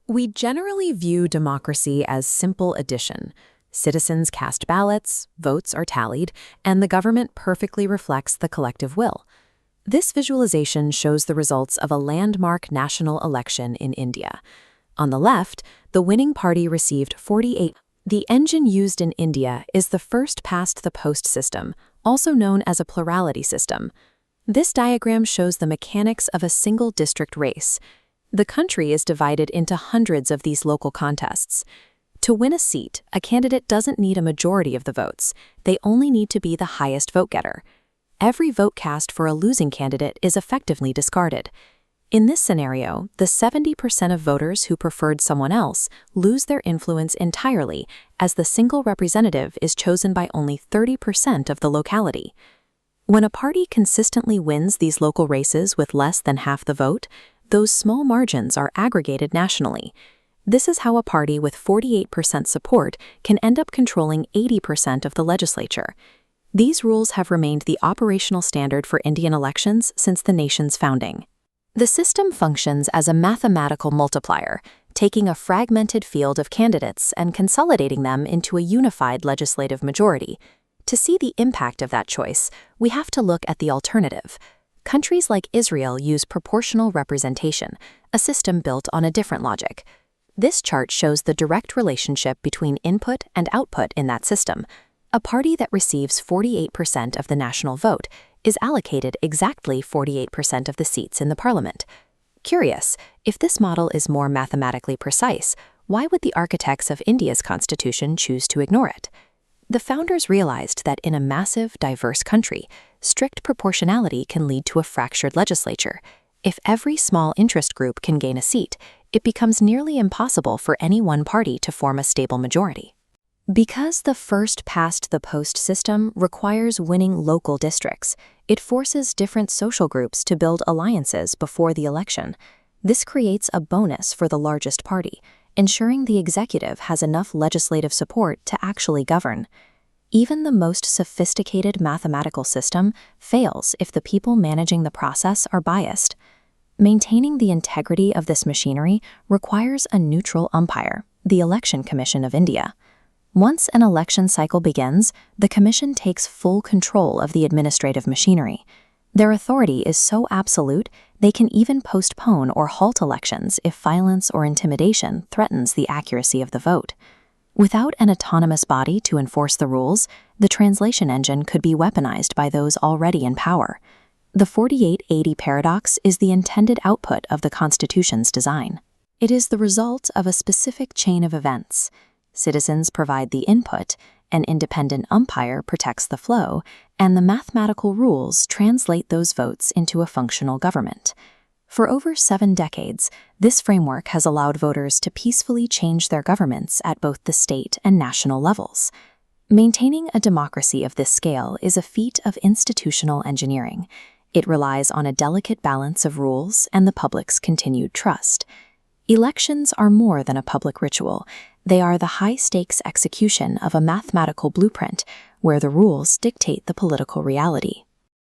We generally view democracy as simple addition. Citizens cast ballots, votes are tallied, and the government perfectly reflects the collective will. This visualization shows the results of a landmark national election in India. On the left, the winning party received 48. The engine used in India is the first past the post system, also known as a plurality system. This diagram shows the mechanics of a single district race. The country is divided into hundreds of these local contests. To win a seat, a candidate doesn't need a majority of the votes. They only need to be the highest vote-getter. Every vote cast for a losing candidate is effectively discarded. In this scenario, the 70% of voters who preferred someone else lose their influence entirely, as the single representative is chosen by only 30% of the locality. When a party consistently wins these local races with less than half the vote, those small margins are aggregated nationally. This is how a party with 48% support can end up controlling 80% of the legislature. These rules have remained the operational standard for Indian elections since the nation's founding. The system functions as a mathematical multiplier, taking a fragmented field of candidates and consolidating them into a unified legislative majority. To see the impact of that choice, we have to look at the alternative. Countries like Israel use proportional representation, a system built on a different logic. This chart shows the direct relationship between input and output in that system. A party that receives 48% of the national vote is allocated exactly 48% of the seats in the parliament. Curious, if this model is more mathematically precise, why would the architects of India's constitution choose to ignore it? The founders realized that in a massive, diverse country, strict proportionality can lead to a fractured legislature. If every small interest group can gain a seat, it becomes nearly impossible for any one party to form a stable majority. Because the first past the post system requires winning local districts, it forces different social groups to build alliances before the election. This creates a bonus for the largest party, ensuring the executive has enough legislative support to actually govern. Even the most sophisticated mathematical system fails if the people managing the process are biased. Maintaining the integrity of this machinery requires a neutral umpire, the Election Commission of India. Once an election cycle begins, the commission takes full control of the administrative machinery. Their authority is so absolute, they can even postpone or halt elections if violence or intimidation threatens the accuracy of the vote. Without an autonomous body to enforce the rules, the translation engine could be weaponized by those already in power. The 48-80 paradox is the intended output of the Constitution's design. It is the result of a specific chain of events. Citizens provide the input, an independent umpire protects the flow, and the mathematical rules translate those votes into a functional government. For over 7 decades, this framework has allowed voters to peacefully change their governments at both the state and national levels. Maintaining a democracy of this scale is a feat of institutional engineering. It relies on a delicate balance of rules and the public's continued trust. Elections are more than a public ritual. They are the high-stakes execution of a mathematical blueprint where the rules dictate the political reality.